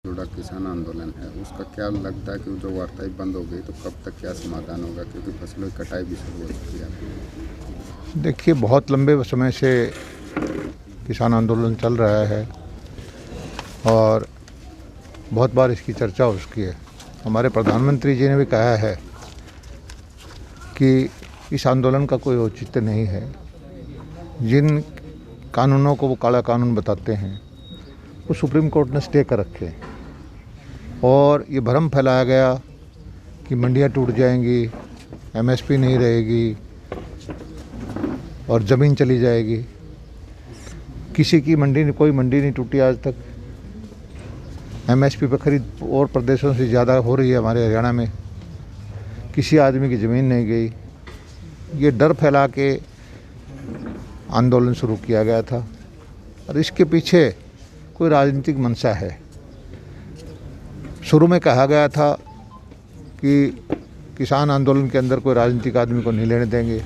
जुड़ा किसान आंदोलन है, उसका क्या लगता है कि जो वार्ता बंद हो गई तो कब तक क्या समाधान होगा, क्योंकि फसलों की कटाई भी शुरू हो चुकी है। देखिए, बहुत लंबे समय से किसान आंदोलन चल रहा है और बहुत बार इसकी चर्चा हो चुकी है। हमारे प्रधानमंत्री जी ने भी कहा है कि इस आंदोलन का कोई औचित्य नहीं है। जिन कानूनों को वो काला कानून बताते हैं वो सुप्रीम कोर्ट ने स्टे कर रखे और ये भ्रम फैलाया गया कि मंडियाँ टूट जाएंगी, एमएसपी नहीं रहेगी और ज़मीन चली जाएगी। किसी की कोई मंडी नहीं टूटी आज तक। एमएसपी पर खरीद और प्रदेशों से ज़्यादा हो रही है हमारे हरियाणा में। किसी आदमी की ज़मीन नहीं गई। ये डर फैला के आंदोलन शुरू किया गया था और इसके पीछे कोई राजनीतिक मंशा है। शुरू में कहा गया था कि किसान आंदोलन के अंदर कोई राजनीतिक आदमी को नहीं लेने देंगे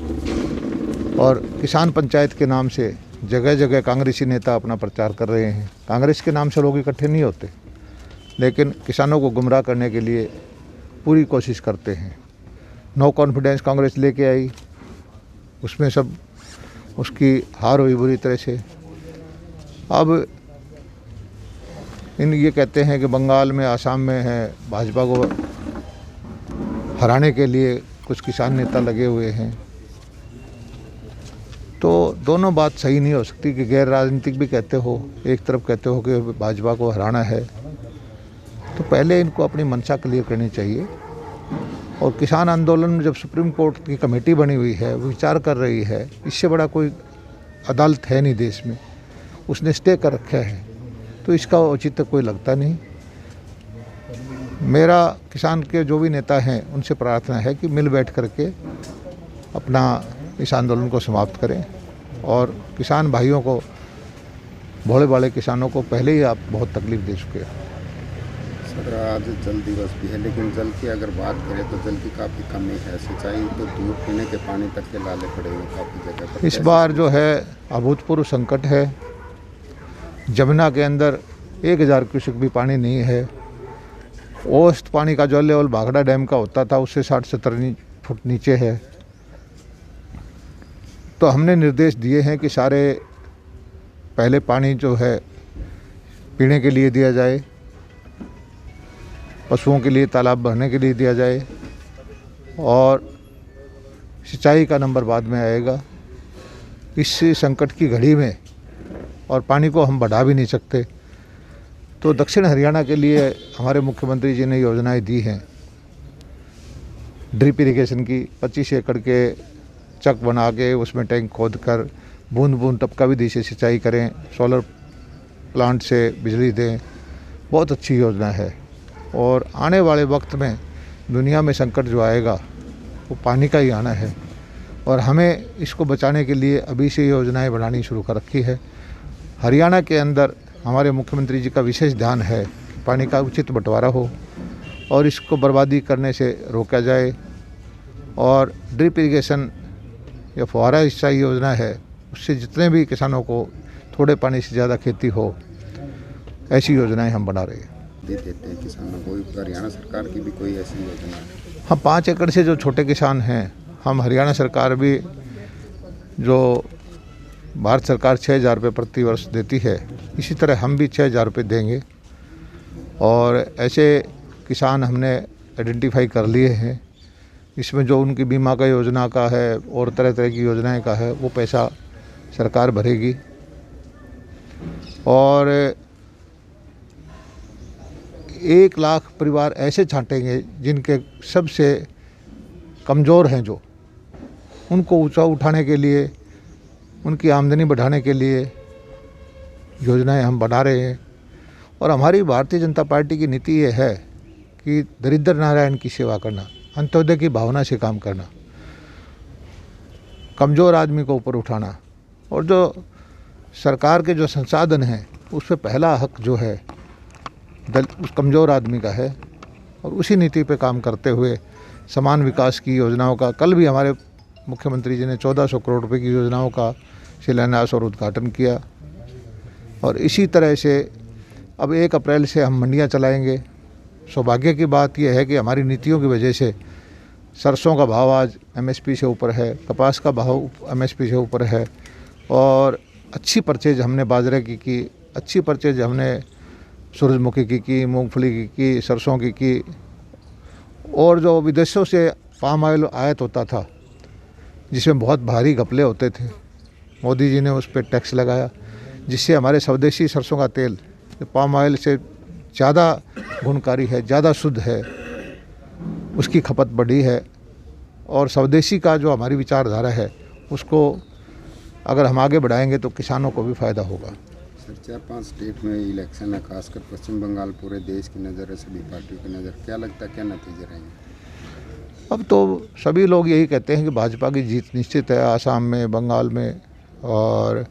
और किसान पंचायत के नाम से जगह जगह कांग्रेसी नेता अपना प्रचार कर रहे हैं। कांग्रेस के नाम से लोग इकट्ठे नहीं होते, लेकिन किसानों को गुमराह करने के लिए पूरी कोशिश करते हैं। नो कॉन्फिडेंस कांग्रेस लेके आई, उसमें सब उसकी हार हुई बुरी तरह से। अब ये कहते हैं कि बंगाल में, आसाम में है, भाजपा को हराने के लिए कुछ किसान नेता लगे हुए हैं। तो दोनों बात सही नहीं हो सकती कि गैर राजनीतिक भी कहते हो, एक तरफ कहते हो कि भाजपा को हराना है। तो पहले इनको अपनी मंशा क्लियर करनी चाहिए। और किसान आंदोलन में जब सुप्रीम कोर्ट की कमेटी बनी हुई है, वो विचार कर रही है, इससे बड़ा कोई अदालत है नहीं देश में, उसने स्टे कर रखा है, तो इसका औचित्य कोई लगता नहीं। मेरा किसान के जो भी नेता हैं उनसे प्रार्थना है कि मिल बैठ करके अपना इस आंदोलन को समाप्त करें। और किसान भाइयों को, भोले भाले किसानों को पहले ही आप बहुत तकलीफ दे चुके हैं। सर, आज जल दिवस भी है, लेकिन जल की अगर बात करें तो जल की काफ़ी कमी है। सिंचाई तो दूर, पीने के पानी तक के लाले पड़े हुए काफ़ी जगह पर। इस बार जो है अभूतपूर्व संकट है। जमुना के अंदर 1000 क्यूसेक भी पानी नहीं है। औसत पानी का जो लेवल भाखड़ा डैम का होता था उससे 60-70 फुट नीचे है। तो हमने निर्देश दिए हैं कि सारे पहले पानी जो है पीने के लिए दिया जाए, पशुओं के लिए तालाब भरने के लिए दिया जाए और सिंचाई का नंबर बाद में आएगा। इस संकट की घड़ी में और पानी को हम बढ़ा भी नहीं सकते। तो दक्षिण हरियाणा के लिए हमारे मुख्यमंत्री जी ने योजनाएं दी हैं। ड्रिप इरिगेशन की 25 एकड़ के चक बना के उसमें टैंक खोद कर बूंद बूंद टपका विधि से सिंचाई करें, सोलर प्लांट से बिजली दें। बहुत अच्छी योजना है और आने वाले वक्त में दुनिया में संकट जो आएगा वो पानी का ही आना है और हमें इसको बचाने के लिए अभी से योजनाएं बनानी शुरू कर रखी है। हरियाणा के अंदर हमारे मुख्यमंत्री जी का विशेष ध्यान है कि पानी का उचित बंटवारा हो और इसको बर्बादी करने से रोका जाए। और ड्रिप इरिगेशन या फुहारा सिंचाई योजना है, उससे जितने भी किसानों को थोड़े पानी से ज़्यादा खेती हो, ऐसी योजनाएं हम बना रहे हैं। देते हैं किसानों को। हरियाणा सरकार की भी कोई ऐसी योजना है? हाँ, 5 एकड़ से जो छोटे किसान हैं, हम हरियाणा सरकार भी, जो भारत सरकार 6000 रुपये प्रति वर्ष देती है, इसी तरह हम भी 6000 रुपये देंगे। और ऐसे किसान हमने आइडेंटिफाई कर लिए हैं। इसमें जो उनकी बीमा का योजना का है और तरह तरह की योजनाएं का है, वो पैसा सरकार भरेगी। और 1 लाख परिवार ऐसे छांटेंगे जिनके सबसे कमज़ोर हैं, जो उनको ऊंचा उठाने के लिए, उनकी आमदनी बढ़ाने के लिए योजनाएं हम बना रहे हैं। और हमारी भारतीय जनता पार्टी की नीति ये है कि दरिद्र नारायण की सेवा करना, अंत्योदय की भावना से काम करना, कमज़ोर आदमी को ऊपर उठाना। और जो सरकार के जो संसाधन हैं उस पर पहला हक जो है उस कमज़ोर आदमी का है। और उसी नीति पे काम करते हुए समान विकास की योजनाओं का, कल भी हमारे मुख्यमंत्री जी ने 1400 करोड़ रुपए की योजनाओं का शिलान्यास और उद्घाटन किया। और इसी तरह से अब 1 अप्रैल से हम मंडियां चलाएंगे। सौभाग्य की बात यह है कि हमारी नीतियों की वजह से सरसों का भाव आज एमएसपी से ऊपर है, कपास का भाव एमएसपी से ऊपर है और अच्छी परचेज हमने बाजरे की, अच्छी परचेज हमने सूरजमुखी की, मूंगफली की, सरसों की। और जो विदेशों से पाम ऑयल आयात होता था जिसमें बहुत भारी घपले होते थे, मोदी जी ने उस पर टैक्स लगाया, जिससे हमारे स्वदेशी सरसों का तेल पाम ऑयल से ज़्यादा गुणकारी है, ज़्यादा शुद्ध है, उसकी खपत बढ़ी है। और स्वदेशी का जो हमारी विचारधारा है उसको अगर हम आगे बढ़ाएंगे तो किसानों को भी फ़ायदा होगा। सर 4-5 स्टेट में इलेक्शन है, खासकर पश्चिम बंगाल पूरे देश की नज़र है, सभी पार्टियों की नज़र, क्या लगता है क्या नतीजे रहेंगे? अब तो सभी लोग यही कहते हैं कि भाजपा की जीत निश्चित है आसाम में, बंगाल में। और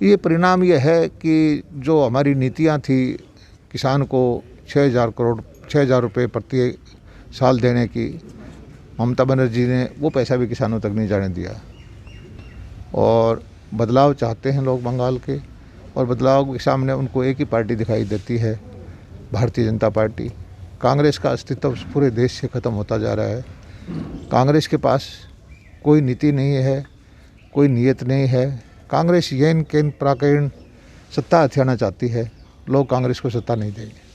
ये परिणाम ये है कि जो हमारी नीतियां थी किसान को 6,000 रुपये प्रति साल देने की, ममता बनर्जी ने वो पैसा भी किसानों तक नहीं जाने दिया। और बदलाव चाहते हैं लोग बंगाल के, और बदलाव के सामने उनको एक ही पार्टी दिखाई देती है, भारतीय जनता पार्टी। कांग्रेस का अस्तित्व पूरे देश से ख़त्म होता जा रहा है। कांग्रेस के पास कोई नीति नहीं है, कोई नीयत नहीं है। कांग्रेस येन केन प्राकेण सत्ता हथियाना चाहती है, लोग कांग्रेस को सत्ता नहीं देंगे।